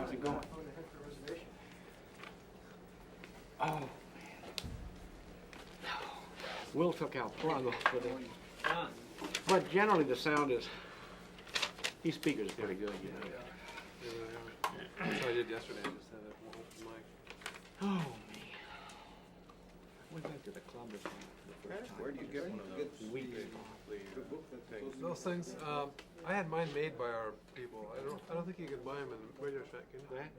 How's it going? Oh, man. Will took out plug off with it. But generally the sound is, these speakers are pretty good, you know. That's what I did yesterday. I just had a open mic. Oh, man. I went back to the club the first time. Where do you get one of those? Weeks. Those things, I had mine made by our people. I don't think you can buy them in Radio Shack, can you? That?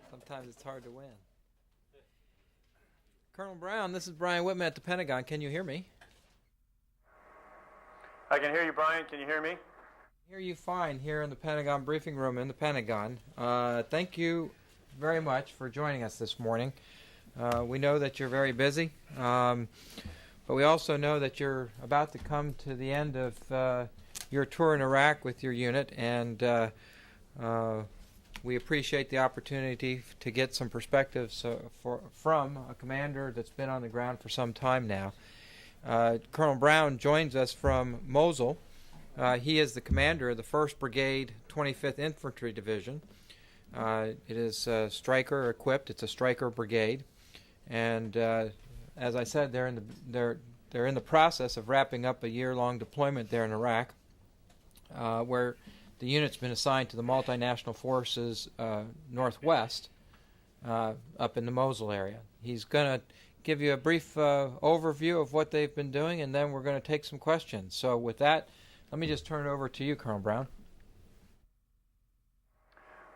Sometimes it's hard to win. Colonel Brown, this is Brian Whitman at the Pentagon. Can you hear me? I can hear you, Brian. Can you hear me? I hear you fine here in the Pentagon briefing room in the Pentagon. Thank you very much for joining us this morning. We know that you're very busy, but we also know that you're about to come to the end of your tour in Iraq with your unit, and we appreciate the opportunity to get some perspectives from a commander that's been on the ground for some time now. Colonel Brown joins us from Mosul. He is the commander of the 1st Brigade, 25th Infantry Division. It is Stryker equipped. It's a Stryker brigade, and as I said, they're in the process of wrapping up a year-long deployment there in Iraq, where the unit's been assigned to the multinational forces northwest, up in the Mosul area. He's going to give you a brief overview of what they've been doing, and then we're going to take some questions. So with that, let me just turn it over to you, Colonel Brown.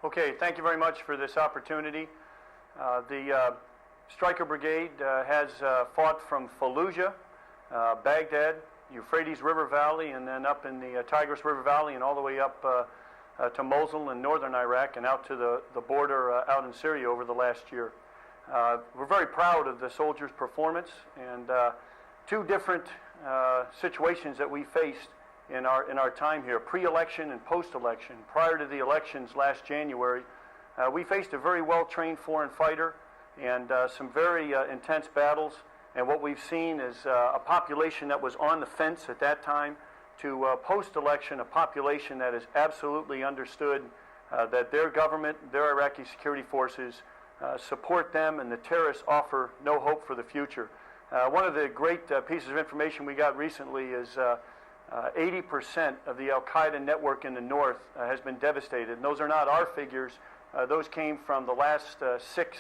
Okay, thank you very much for this opportunity. The Stryker Brigade has fought from Fallujah, Baghdad, Euphrates River Valley, and then up in the Tigris River Valley, and all the way up to Mosul in northern Iraq and out to the border out in Syria over the last year. We're very proud of the soldiers' performance, and two different situations that we faced in our time here, pre-election and post-election. Prior to the elections last January, we faced a very well-trained foreign fighter and some very intense battles. And what we've seen is a population that was on the fence at that time to post-election, a population that has absolutely understood that their government, their Iraqi security forces support them, and the terrorists offer no hope for the future. One of the great pieces of information we got recently is 80% of the al-Qaeda network in the north has been devastated. And those are not our figures. Those came from the last 6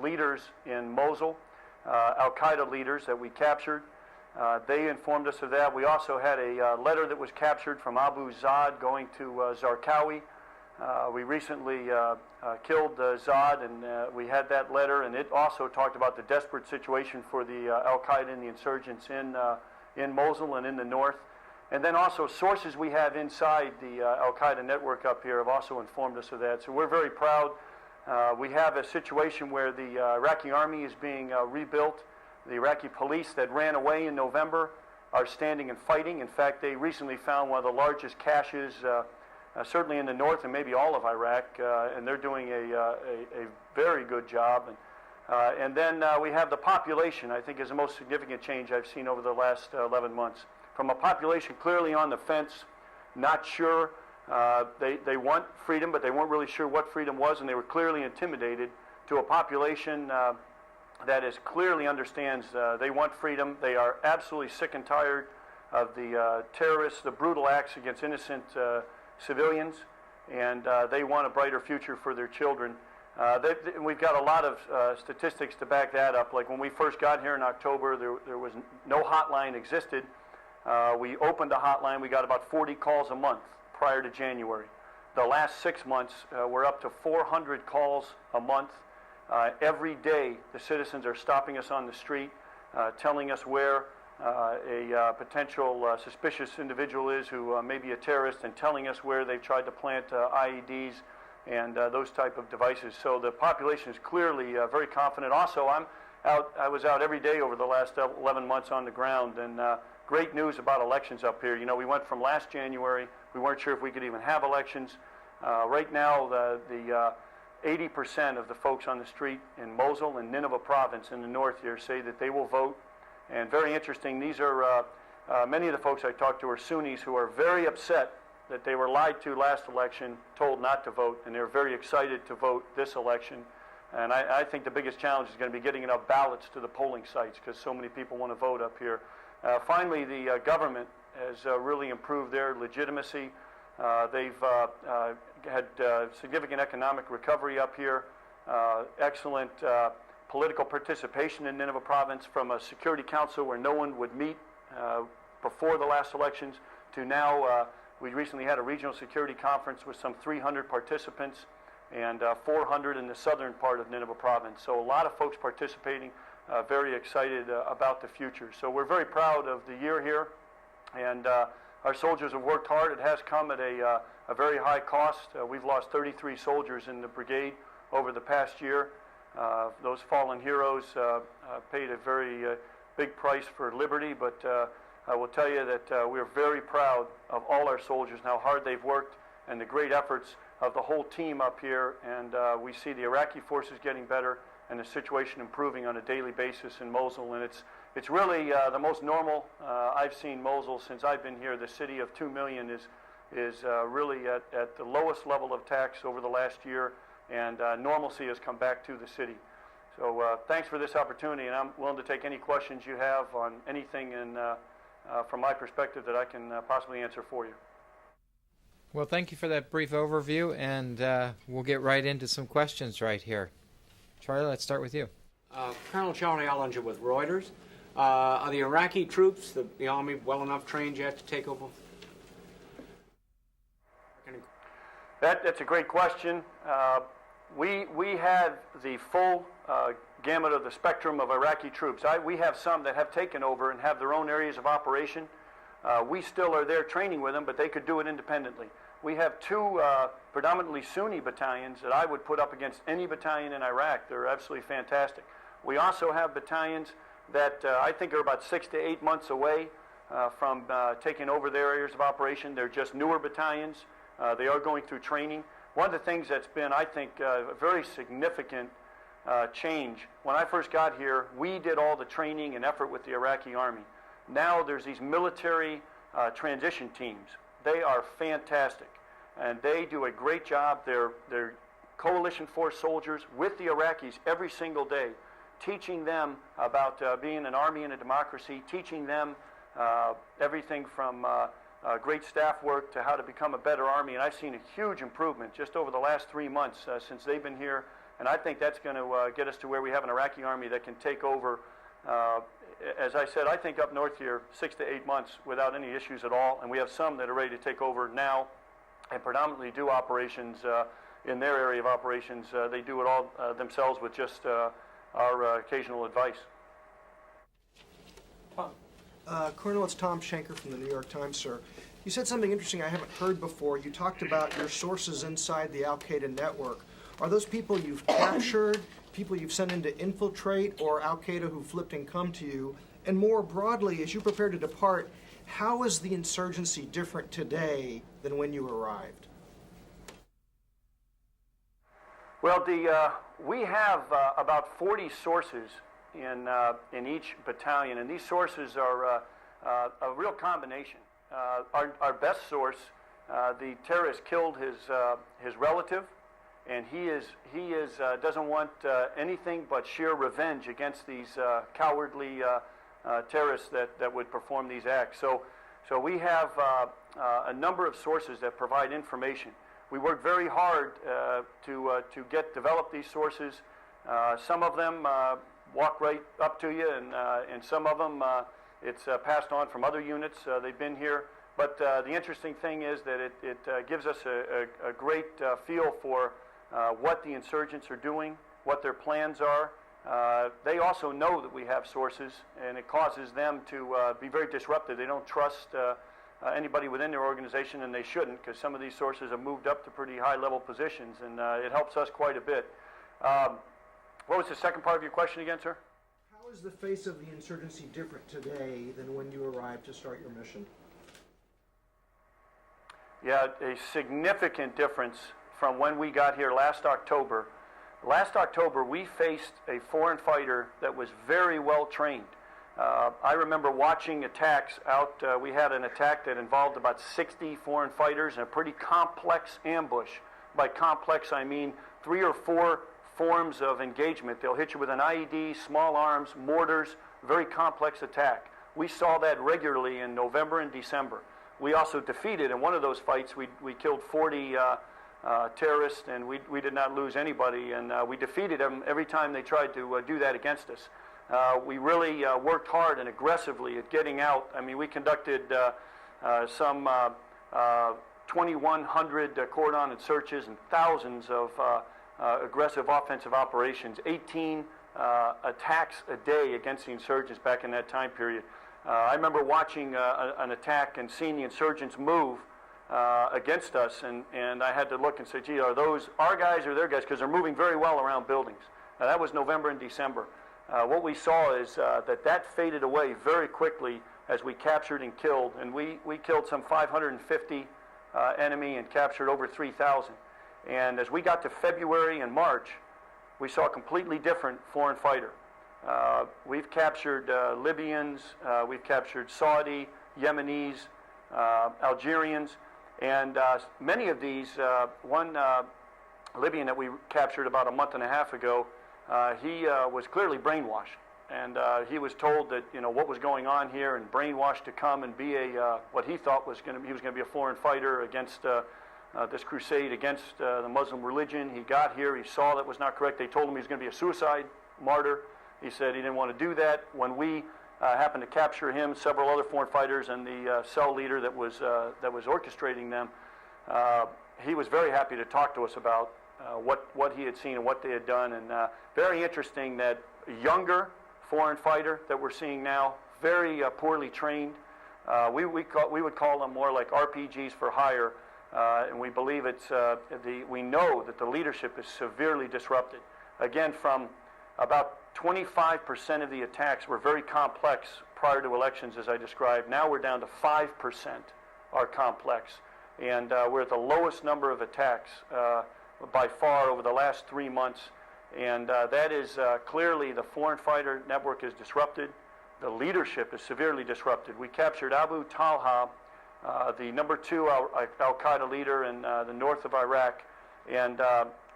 leaders in Mosul. Al-Qaeda leaders that we captured. They informed us of that. We also had a letter that was captured from Abu Zad going to Zarqawi. We recently killed Zad, and we had that letter, and it also talked about the desperate situation for the Al-Qaeda and the insurgents in Mosul and in the north. And then also sources we have inside the Al-Qaeda network up here have also informed us of that. So we're very proud. We have a situation where the Iraqi army is being rebuilt. The Iraqi police that ran away in November are standing and fighting. In fact, they recently found one of the largest caches certainly in the north and maybe all of Iraq, and they're doing a very good job. And then we have the population, I think, is the most significant change I've seen over the last 11 months. From a population clearly on the fence, not sure. They want freedom, but they weren't really sure what freedom was, and they were clearly intimidated, to a population that is clearly understands they want freedom. They are absolutely sick and tired of the terrorists, the brutal acts against innocent civilians, and they want a brighter future for their children. We've got a lot of statistics to back that up. Like when we first got here in October, there was no hotline existed. We opened a hotline. We got about 40 calls a month prior to January. The last 6 months, we're up to 400 calls a month. Every day, the citizens are stopping us on the street, telling us where a potential suspicious individual is who may be a terrorist, and telling us where they've tried to plant IEDs and those type of devices. So the population is clearly very confident. Also, I was out every day over the last 11 months on the ground, and great news about elections up here. You know, we went from last January, we weren't sure if we could even have elections. Right now, the 80% of the folks on the street in Mosul and Nineveh province in the north here say that they will vote. And very interesting, these are, many of the folks I talked to are Sunnis who are very upset that they were lied to last election, told not to vote, and they're very excited to vote this election. And I think the biggest challenge is going to be getting enough ballots to the polling sites, because so many people want to vote up here. Finally, the government has really improved their legitimacy. They've had significant economic recovery up here, excellent political participation in Nineveh province, from a security council where no one would meet before the last elections to now we recently had a regional security conference with some 300 participants and 400 in the southern part of Nineveh province. So a lot of folks participating, very excited about the future. So we're very proud of the year here, and our soldiers have worked hard. It has come at a very high cost. We've lost 33 soldiers in the brigade over the past year. Those fallen heroes paid a very big price for liberty, but I will tell you that we're very proud of all our soldiers and how hard they've worked, and the great efforts of the whole team up here. And we see the Iraqi forces getting better and the situation improving on a daily basis in Mosul. And it's really the most normal I've seen Mosul since I've been here. The city of 2 million is really at the lowest level of attacks over the last year, and normalcy has come back to the city. So thanks for this opportunity, and I'm willing to take any questions you have on anything from my perspective that I can possibly answer for you. Well, thank you for that brief overview, and we'll get right into some questions right here. Charlie, let's start with you. Colonel Charlie Ellinger with Reuters. Are the Iraqi troops, the Army, well enough trained yet to take over? That's a great question. We have the full gamut of the spectrum of Iraqi troops. We have some that have taken over and have their own areas of operation. We still are there training with them, but they could do it independently. We have two predominantly Sunni battalions that I would put up against any battalion in Iraq. They're absolutely fantastic. We also have battalions that I think are about 6 to 8 months away from taking over their areas of operation. They're just newer battalions. They are going through training. One of the things that's been, I think, a very significant change, when I first got here, we did all the training and effort with the Iraqi Army. Now there's these military transition teams. They are fantastic, and they do a great job. They're coalition force soldiers with the Iraqis every single day, teaching them about being an army and a democracy, teaching them everything from great staff work to how to become a better army. And I've seen a huge improvement just over the last 3 months since they've been here, and I think that's going to get us to where we have an Iraqi army that can take over, as I said, I think up north here, 6 to 8 months without any issues at all. And we have some that are ready to take over now and predominantly do operations in their area of operations. They do it all themselves with just our occasional advice. Colonel, it's Tom Schenker from the New York Times, sir. You said something interesting I haven't heard before. You talked about your sources inside the al-Qaeda network. Are those people you've captured, people you've sent in to infiltrate, or al-Qaeda who flipped and come to you? And more broadly, as you prepare to depart, how is the insurgency different today than when you arrived? Well, we have about 40 sources in each battalion, and these sources are a real combination. Our best source, the terrorist killed his relative, and he doesn't want anything but sheer revenge against these cowardly terrorists that would perform these acts. So we have a number of sources that provide information. We work very hard to develop these sources. Some of them walk right up to you, and some of them it's passed on from other units. They've been here. But the interesting thing is that it gives us a great feel for what the insurgents are doing, what their plans are. They also know that we have sources, and it causes them to be very disruptive. They don't trust anybody within their organization, and they shouldn't, because some of these sources have moved up to pretty high-level positions, and it helps us quite a bit. What was the second part of your question again, sir? How is the face of the insurgency different today than when you arrived to start your mission? Yeah, a significant difference from when we got here last October. Last October, we faced a foreign fighter that was very well trained. I remember watching attacks out. We had an attack that involved about 60 foreign fighters in a pretty complex ambush. By complex, I mean 3 or 4 forms of engagement. They'll hit you with an IED, small arms, mortars, very complex attack. We saw that regularly in November and December. We also defeated, in one of those fights, we killed 40 terrorists, and we did not lose anybody, and we defeated them every time they tried to do that against us. We really worked hard and aggressively at getting out. I mean, we conducted some 2,100 cordon searches and thousands of aggressive offensive operations, 18 attacks a day against the insurgents back in that time period. I remember watching an attack and seeing the insurgents move against us, and I had to look and say, gee, are those our guys or their guys? Because they're moving very well around buildings. That was November and December. What we saw is that faded away very quickly as we captured and killed, and we killed some 550 enemy and captured over 3,000. And as we got to February and March, we saw a completely different foreign fighter. We've captured Libyans, we've captured Saudi, Yemenis, Algerians, and many of these, one Libyan that we captured about a month and a half ago, he was clearly brainwashed, and he was told that what was going on here, and brainwashed to come and be what he thought was going to be a foreign fighter against this crusade against the Muslim religion. He got here, he saw that was not correct. They told him he was going to be a suicide martyr. He said he didn't want to do that. When we happened to capture him, several other foreign fighters, and the cell leader that was orchestrating them, he was very happy to talk to us about what he had seen and what they had done. And very interesting that a younger foreign fighter that we're seeing now, very poorly trained. We would call them more like RPGs for hire, and we believe we know that the leadership is severely disrupted. Again, from about 25% of the attacks were very complex prior to elections, as I described. Now we're down to 5% are complex. And we're at the lowest number of attacks by far over the last 3 months. And that is clearly the foreign fighter network is disrupted. The leadership is severely disrupted. We captured Abu Talha, the number 2 al-Qaeda leader in the north of Iraq. And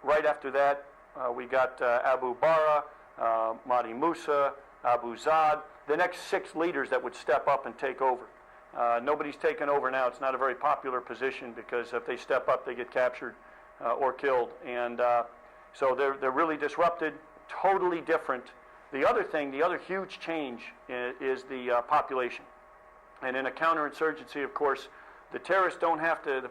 right after that, we got Abu Bara, Mahdi Musa, Abu Zad, the next 6 leaders that would step up and take over. Nobody's taken over now. It's not a very popular position because if they step up, they get captured or killed. And so they're really disrupted, totally different. The other huge change is the population. And in a counterinsurgency, of course, the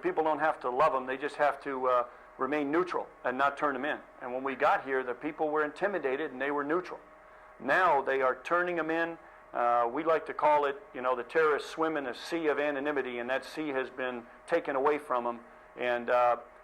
people don't have to love them. They just have to remain neutral and not turn them in. And when we got here, the people were intimidated and they were neutral. Now they are turning them in. We like to call it, the terrorists swim in a sea of anonymity, and that sea has been taken away from them. And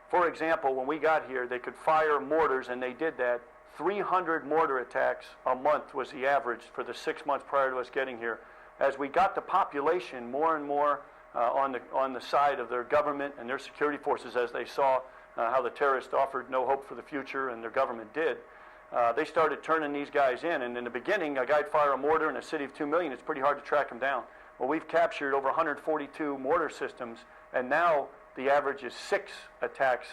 for example, when we got here, they could fire mortars, and they did that. 300 mortar attacks a month was the average for the 6 months prior to us getting here. As we got the population more and more on the side of their government and their security forces, as they saw how the terrorists offered no hope for the future, and their government did. They started turning these guys in, and in the beginning, a guy'd fire a mortar in a city of 2 million. It's pretty hard to track them down. Well, we've captured over 142 mortar systems, and now the average is 6 attacks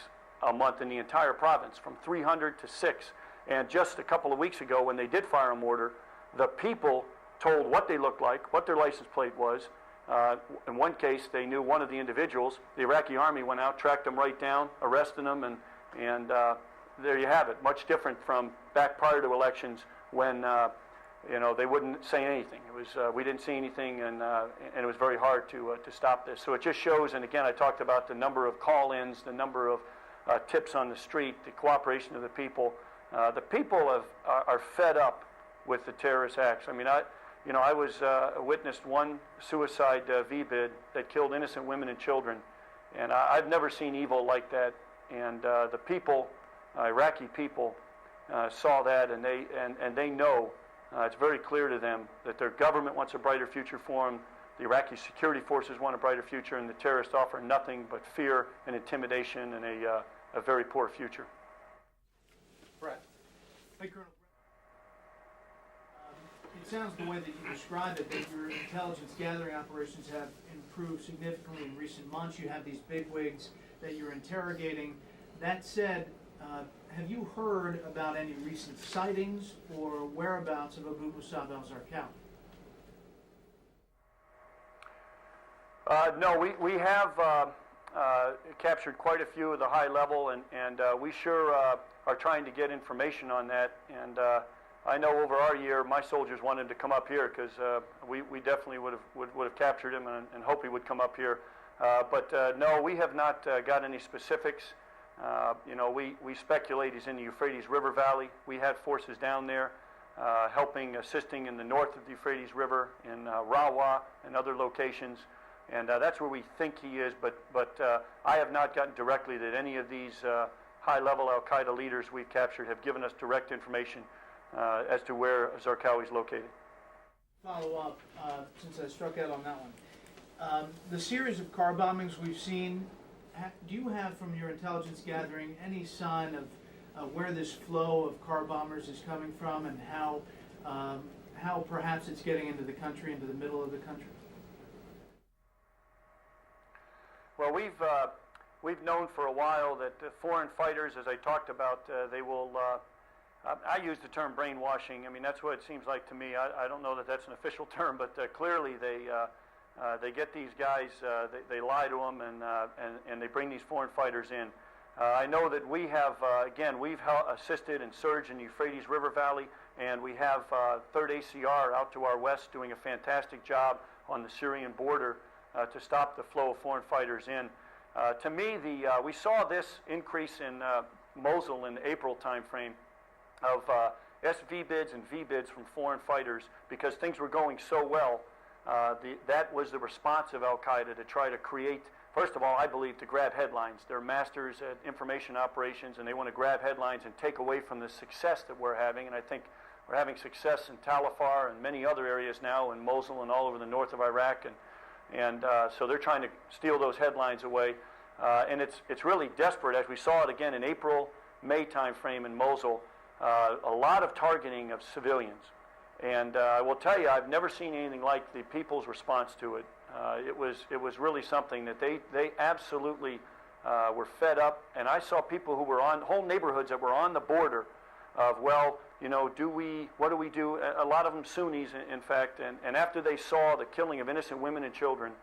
a month in the entire province, from 300 to 6. And just a couple of weeks ago, when they did fire a mortar, the people told what they looked like, what their license plate was. In one case, they knew one of the individuals. The Iraqi army went out, tracked them right down, arrested them, and there you have it. Much different from back prior to elections when they wouldn't say anything. It was we didn't see anything, and it was very hard to stop this. So it just shows. And again, I talked about the number of call-ins, the number of tips on the street, the cooperation of the people. The people are fed up with the terrorist acts. I mean, I witnessed one suicide VBID that killed innocent women and children, and I've never seen evil like that. And the people, Iraqi people, saw that, and they know it's very clear to them that their government wants a brighter future for them. The Iraqi security forces want a brighter future, and the terrorists offer nothing but fear and intimidation and a very poor future. Brett. Hey, Colonel. It sounds the way that you describe it, that your intelligence gathering operations have improved significantly in recent months. You have these bigwigs that you're interrogating. That said, have you heard about any recent sightings or whereabouts of Abu Musab al-Zarqawi? No, we have captured quite a few of the high level, and we sure are trying to get information on that. And I know over our year, my soldiers wanted to come up here because we definitely would have captured him and hope he would come up here. But no, we have not got any specifics. We speculate he's in the Euphrates River Valley. We had forces down there assisting in the north of the Euphrates River, in Rawa and other locations. And that's where we think he is, but I have not gotten directly that any of these high-level al-Qaeda leaders we've captured have given us direct information as to where Zarqawi is located. Follow up, since I struck out on that one. The series of car bombings we've seen, do you have from your intelligence gathering any sign of where this flow of car bombers is coming from, and how perhaps it's getting into the country, into the middle of the country? Well, we've known for a while that foreign fighters, as I talked about, they will. I use the term brainwashing. I mean, that's what it seems like to me. I don't know that that's an official term, but clearly they get these guys. They lie to them, and they bring these foreign fighters in. I know that we have we've assisted in surge in the Euphrates River Valley, and we have 3rd ACR out to our west doing a fantastic job on the Syrian border to stop the flow of foreign fighters in. To me, we saw this increase in Mosul in the April timeframe of SVBIDs and VBIDs from foreign fighters because things were going so well. That was the response of al-Qaeda to try to create, first of all, I believe, to grab headlines. They're masters at information operations, and they want to grab headlines and take away from the success that we're having. And I think we're having success in Tal Afar and many other areas now, in Mosul and all over the north of Iraq. And so they're trying to steal those headlines away. And it's really desperate, as we saw it again in April, May timeframe in Mosul. A lot of targeting of civilians. And I will tell you, I've never seen anything like the people's response to it. It was really something that they absolutely were fed up. And I saw people who were on whole neighborhoods that were on the border of, well, what do we do? A lot of them Sunnis, in fact. And after they saw the killing of innocent women and children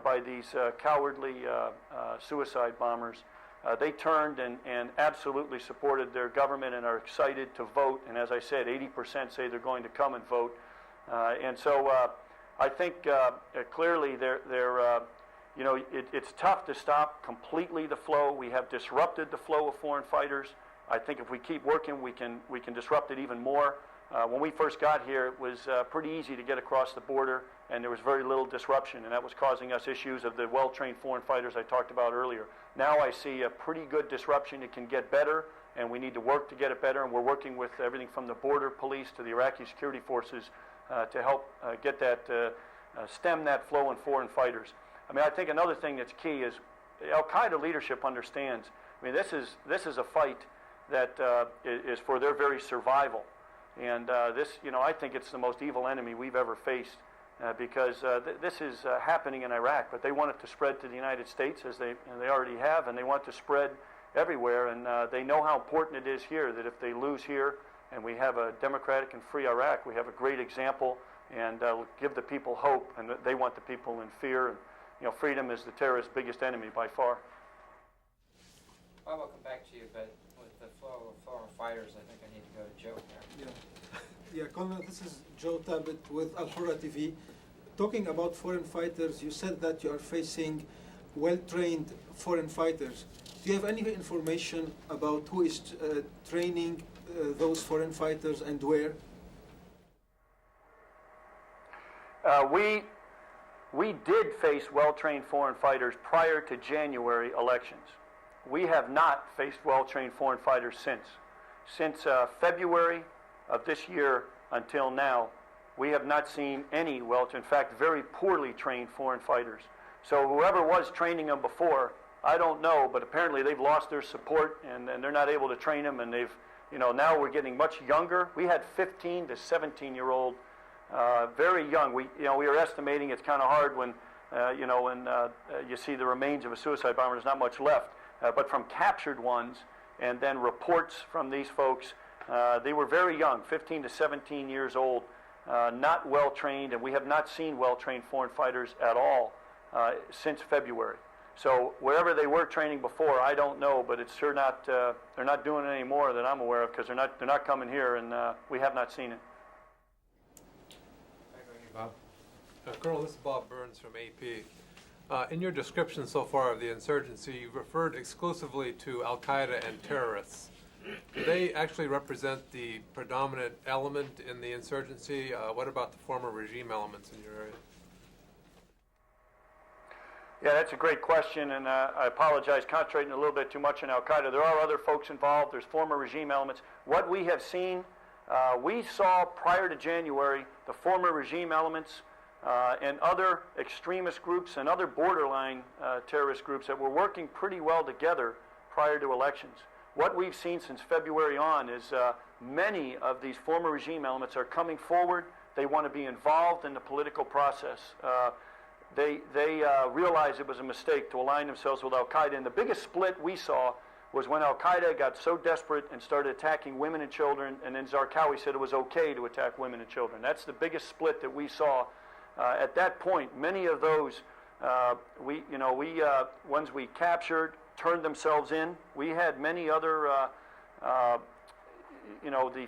by these cowardly suicide bombers, they turned and absolutely supported their government and are excited to vote. And as I said, 80% say they're going to come and vote. And so I think clearly it's tough to stop completely the flow. We have disrupted the flow of foreign fighters. I think if we keep working, we can disrupt it even more. When we first got here, it was pretty easy to get across the border, and there was very little disruption, and that was causing us issues of the well-trained foreign fighters I talked about earlier. Now I see a pretty good disruption. It can get better, and we need to work to get it better, and we're working with everything from the border police to the Iraqi security forces to help get that, stem that flow in foreign fighters. I mean, I think another thing that's key is al-Qaeda leadership understands I mean, this is a fight that is for their very survival. And this, I think it's the most evil enemy we've ever faced because this is happening in Iraq, but they want it to spread to the United States as they already have, and they want it to spread everywhere. And they know how important it is here, that if they lose here and we have a democratic and free Iraq, we have a great example and give the people hope, and they want the people in fear. And, freedom is the terrorist's biggest enemy by far. Bob, I'll come back to you, but with the flow of foreign fighters, I think I need to go to Joe there. Yeah, Colonel, this is Joe Tabet with Al Hurra TV. Talking about foreign fighters, you said that you are facing well-trained foreign fighters. Do you have any information about who is training those foreign fighters and where? We did face well-trained foreign fighters prior to January elections. We have not faced well-trained foreign fighters since. Since February of this year until now, we have not seen any in fact, very poorly trained foreign fighters. So whoever was training them before, I don't know, but apparently they've lost their support and they're not able to train them, and they've, now we're getting much younger. We had 15 to 17-year-old, very young. We were estimating it's kind of hard when, you see the remains of a suicide bomber, there's not much left. But from captured ones and then reports from these folks, they were very young, 15 to 17 years old, not well trained, and we have not seen well trained foreign fighters at all since February. So wherever they were training before, I don't know, but it's sure not. They're not doing it anymore that I'm aware of, because they're not coming here, and we have not seen it. Bob. Colonel, this is Bob Burns from AP. In your description so far of the insurgency, you've referred exclusively to Al-Qaeda and terrorists. Do they actually represent the predominant element in the insurgency? What about the former regime elements in your area? Yeah, that's a great question, and I apologize, concentrating a little bit too much on Al-Qaeda. There are other folks involved. There's former regime elements. What we have seen, we saw prior to January the former regime elements and other extremist groups and other borderline terrorist groups that were working pretty well together prior to elections. What we've seen since February on is many of these former regime elements are coming forward. They want to be involved in the political process. They realized it was a mistake to align themselves with Al-Qaeda. And the biggest split we saw was when Al-Qaeda got so desperate and started attacking women and children, and then Zarqawi said it was okay to attack women and children. That's the biggest split that we saw. At that point, many of those, ones we captured, turned themselves in. We had many other, the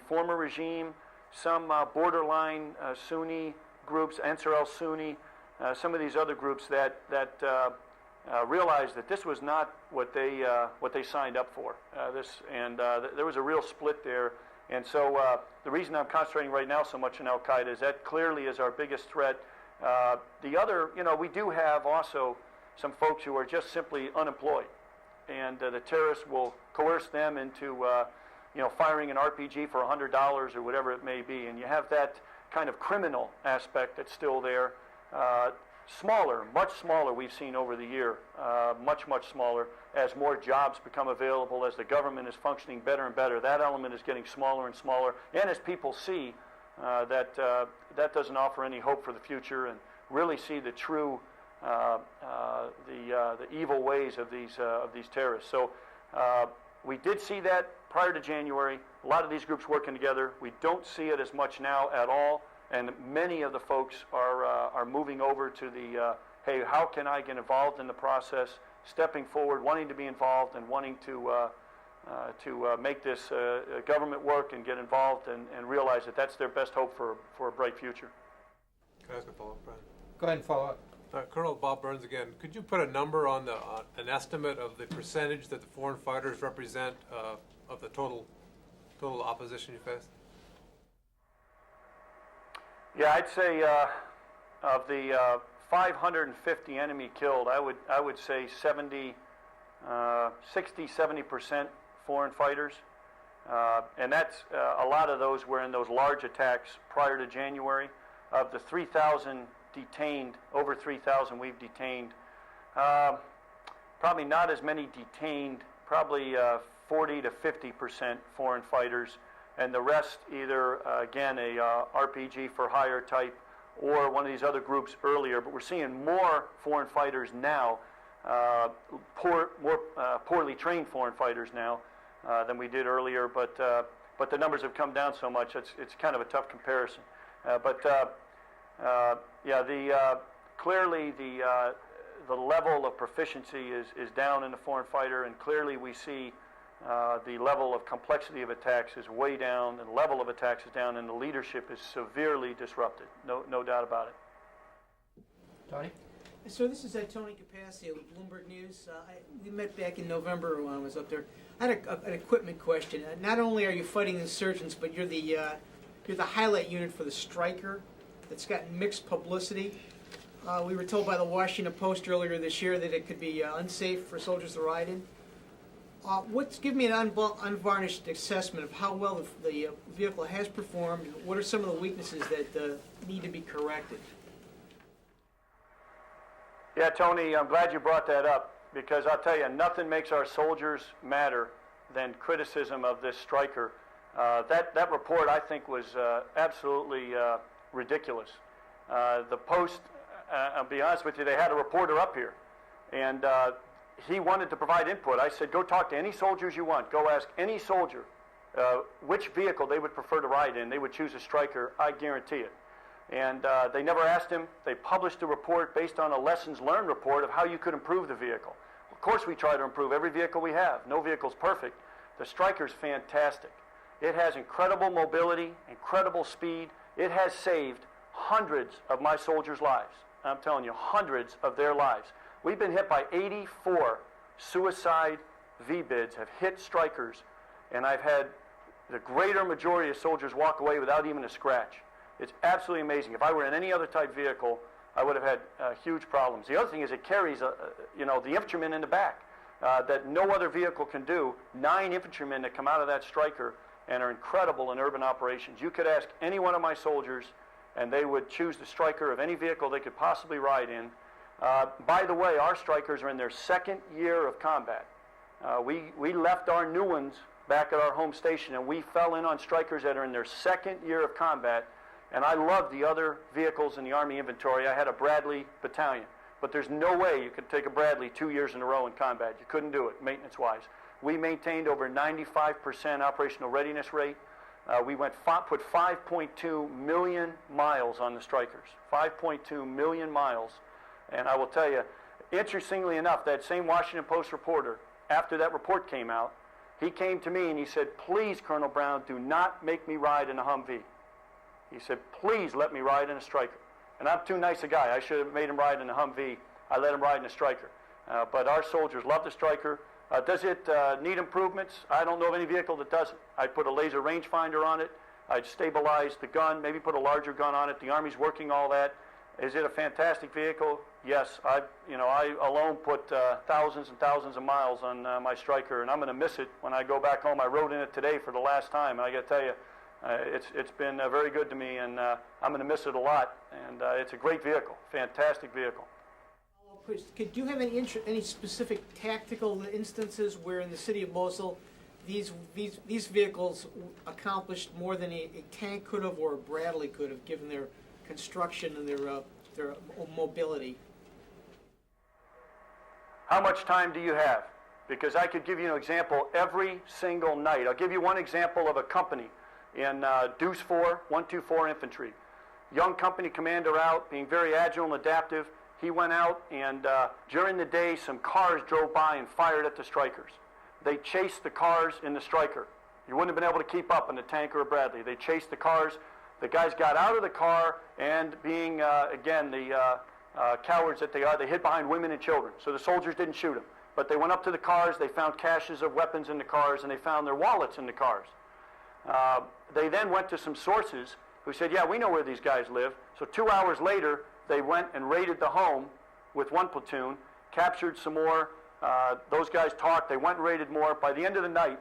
former regime, some borderline Sunni groups, Ansar al-Sunni, some of these other groups that realized that this was not what they signed up for. There was a real split there. And so the reason I'm concentrating right now so much on Al-Qaeda is that clearly is our biggest threat. The other, we do have also some folks who are just simply unemployed. And the terrorists will coerce them into, firing an RPG for $100 or whatever it may be. And you have that kind of criminal aspect that's still there. Smaller, much smaller we've seen over the year, much, much smaller. As more jobs become available, as the government is functioning better and better, that element is getting smaller and smaller. And as people see that doesn't offer any hope for the future and really see the true, the evil ways of these terrorists. So we did see that prior to January. A lot of these groups working together. We don't see it as much now at all. And many of the folks are moving over to the, hey, how can I get involved in the process, stepping forward, wanting to be involved, and wanting to make this government work and get involved and realize that that's their best hope for a bright future. Can I ask a follow-up, Brian? Go ahead and follow up. Colonel Bob Burns again. Could you put a number on an estimate of the percentage that the foreign fighters represent of the total opposition you face? Yeah, I'd say of the 550 enemy killed, I would say 60-70% foreign fighters, and that's a lot of those were in those large attacks prior to January. Of the 3,000 detained, over 3,000 we've detained. Probably not as many detained probably 40 to 50% foreign fighters, and the rest either, again, a RPG for hire type or one of these other groups earlier. But we're seeing more foreign fighters now, poorly trained foreign fighters now than we did earlier. But the numbers have come down so much, it's kind of a tough comparison. Clearly the level of proficiency is down in the foreign fighter, and clearly we see the level of complexity of attacks is way down, and the level of attacks is down, and the leadership is severely disrupted. No doubt about it. Tony? So this is Tony Capaccio with Bloomberg News. We met back in November when I was up there. I had an equipment question. Not only are you fighting insurgents, but you're the highlight unit for the Stryker that's gotten mixed publicity. We were told by the Washington Post earlier this year that it could be unsafe for soldiers to ride in. Give me an unvarnished assessment of how well the vehicle has performed, and what are some of the weaknesses that need to be corrected? Yeah, Tony, I'm glad you brought that up, because I'll tell you, nothing makes our soldiers madder than criticism of this Stryker. That report, I think, was absolutely ridiculous. The Post, I'll be honest with you, they had a reporter up here, and he wanted to provide input. I said, go talk to any soldiers you want. Go ask any soldier which vehicle they would prefer to ride in. They would choose a Stryker, I guarantee it. And they never asked him. They published a report based on a lessons learned report of how you could improve the vehicle. Of course we try to improve every vehicle we have. No vehicle's perfect. The Stryker's fantastic. It has incredible mobility, incredible speed. It has saved hundreds of my soldiers' lives. I'm telling you, hundreds of their lives. We've been hit by 84 suicide VBIDs have hit Strykers, and I've had the greater majority of soldiers walk away without even a scratch. It's absolutely amazing. If I were in any other type vehicle, I would have had huge problems. The other thing is it carries, the infantrymen in the back that no other vehicle can do. 9 infantrymen that come out of that Stryker and are incredible in urban operations. You could ask any one of my soldiers, and they would choose the Stryker of any vehicle they could possibly ride in. By the way, our Strykers are in their 2nd year of combat. We left our new ones back at our home station, and we fell in on Strykers that are in their 2nd year of combat. And I love the other vehicles in the Army inventory. I had a Bradley battalion, but there's no way you could take a Bradley 2 years in a row in combat. You couldn't do it, maintenance-wise. We maintained over 95% operational readiness rate. We put 5.2 million miles on the Strykers, 5.2 million miles. And I will tell you, interestingly enough, that same Washington Post reporter, after that report came out, he came to me and he said, please, Colonel Brown, do not make me ride in a Humvee. He said, please let me ride in a Stryker. And I'm too nice a guy. I should have made him ride in a Humvee. I let him ride in a Stryker. But our soldiers love the Stryker. Does it need improvements? I don't know of any vehicle that doesn't. I'd put a laser rangefinder on it. I'd stabilize the gun, maybe put a larger gun on it. The Army's working all that. Is it a fantastic vehicle? Yes. I alone put thousands and thousands of miles on my Stryker, and I'm going to miss it when I go back home. I rode in it today for the last time, and I got to tell you, it's been very good to me, and I'm going to miss it a lot. And it's a great vehicle, fantastic vehicle. Could you have any specific tactical instances where in the city of Mosul these vehicles accomplished more than a tank could have or a Bradley could have, given their construction and their mobility? How much time do you have? Because I could give you an example every single night. I'll give you one example of a company in Deuce 4, 124 Infantry. Young company commander out, being very agile and adaptive. He went out, and during the day, some cars drove by and fired at the Strykers. They chased the cars in the Stryker. You wouldn't have been able to keep up in a tank or a Bradley. They chased the cars. The guys got out of the car, and being, again, the cowards that they are, they hid behind women and children. So the soldiers didn't shoot them. But they went up to the cars, they found caches of weapons in the cars, and they found their wallets in the cars. They then went to some sources who said, yeah, we know where these guys live. So 2 hours later, they went and raided the home with one platoon, captured some more. Those guys talked. They went and raided more. By the end of the night,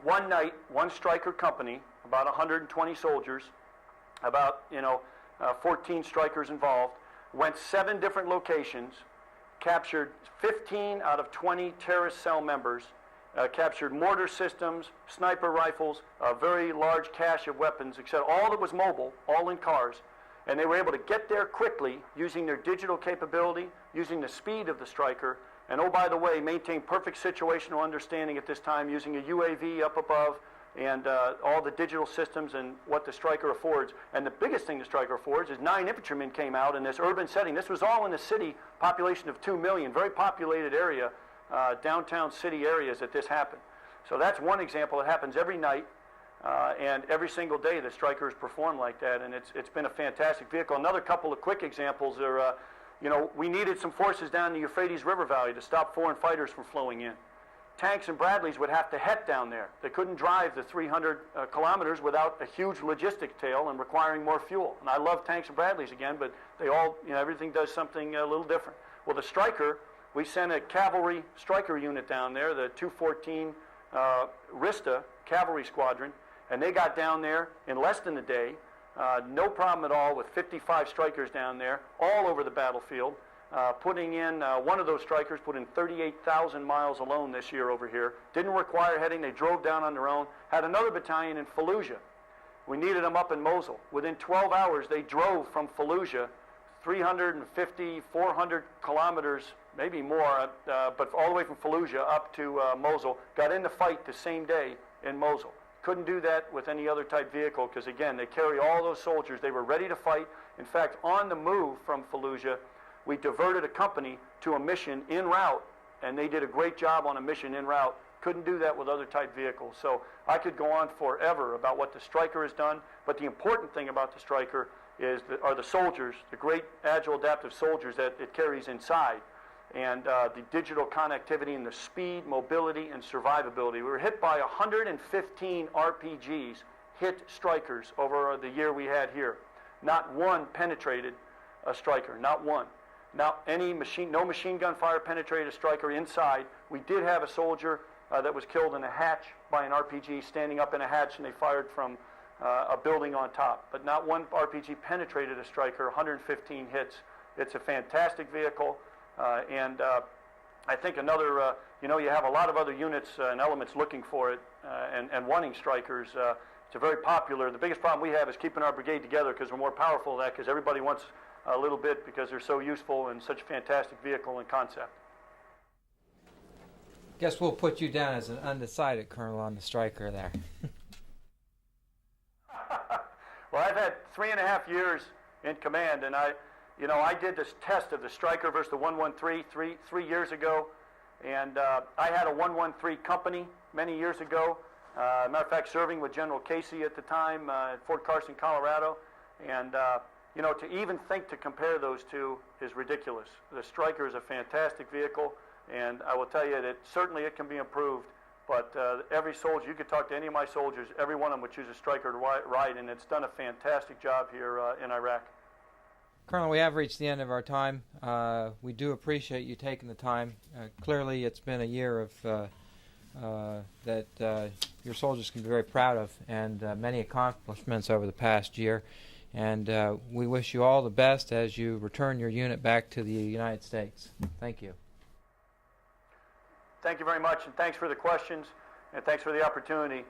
one Stryker company, about 120 soldiers, about 14 Strykers involved, went 7 different locations, captured 15 out of 20 terrorist cell members, captured mortar systems, sniper rifles, a very large cache of weapons, etc. All that was mobile, all in cars. And they were able to get there quickly using their digital capability, using the speed of the Stryker, and oh, by the way, maintain perfect situational understanding at this time using a UAV up above and all the digital systems and what the Stryker affords. And the biggest thing the Stryker affords is 9 infantrymen came out in this urban setting. This was all in a city population of 2 million, very populated area, downtown city areas that this happened. So that's one example. It happens every night. And every single day the Strykers perform like that, and it's been a fantastic vehicle. Another couple of quick examples are, we needed some forces down the Euphrates River Valley to stop foreign fighters from flowing in. Tanks and Bradleys would have to het down there. They couldn't drive the 300 kilometers without a huge logistic tail and requiring more fuel. And I love tanks and Bradleys again, but they all, everything does something a little different. Well, the Stryker, we sent a cavalry Stryker unit down there, the 214 Rista Cavalry Squadron, and they got down there in less than a day, no problem at all, with 55 Strykers down there, all over the battlefield, putting in, one of those Strykers put in 38,000 miles alone this year over here. Didn't require heading, they drove down on their own. Had another battalion in Fallujah. We needed them up in Mosul. Within 12 hours, they drove from Fallujah 350, 400 kilometers, maybe more, but all the way from Fallujah up to Mosul. Got in the fight the same day in Mosul. Couldn't do that with any other type vehicle because, again, they carry all those soldiers. They were ready to fight. In fact, on the move from Fallujah, we diverted a company to a mission en route, and they did a great job on a mission en route. Couldn't do that with other type vehicles. So I could go on forever about what the Stryker has done, but the important thing about the Stryker are the soldiers, the great agile adaptive soldiers that it carries inside, and the digital connectivity and the speed, mobility, and survivability. We were hit by 115 RPGs, hit Strykers over the year we had here. Not one penetrated a Stryker, not one. No machine gun fire penetrated a Stryker inside. We did have a soldier that was killed in a hatch by an RPG standing up in a hatch, and they fired from a building on top. But not one RPG penetrated a Stryker, 115 hits. It's a fantastic vehicle. And I think another, you have a lot of other units and elements looking for it and wanting Strykers. It's a very popular. The biggest problem we have is keeping our brigade together because we're more powerful than that because everybody wants a little bit because they're so useful and such a fantastic vehicle and concept. Guess we'll put you down as an undecided colonel on the Stryker there. Well, I've had 3.5 years in command, and I did this test of the Stryker versus the 113 three years ago, and I had a 113 company many years ago. Matter of fact, serving with General Casey at the time at Fort Carson, Colorado, and to even think to compare those two is ridiculous. The Stryker is a fantastic vehicle, and I will tell you that certainly it can be improved. But every soldier, you could talk to any of my soldiers, every one of them would choose a Stryker to ride, and it's done a fantastic job here in Iraq. Colonel, we have reached the end of our time. We do appreciate you taking the time. Clearly, it's been a year of that your soldiers can be very proud of, and many accomplishments over the past year. And we wish you all the best as you return your unit back to the United States. Thank you. Thank you very much, and thanks for the questions, and thanks for the opportunity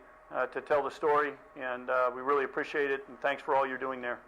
to tell the story, and we really appreciate it, and thanks for all you're doing there.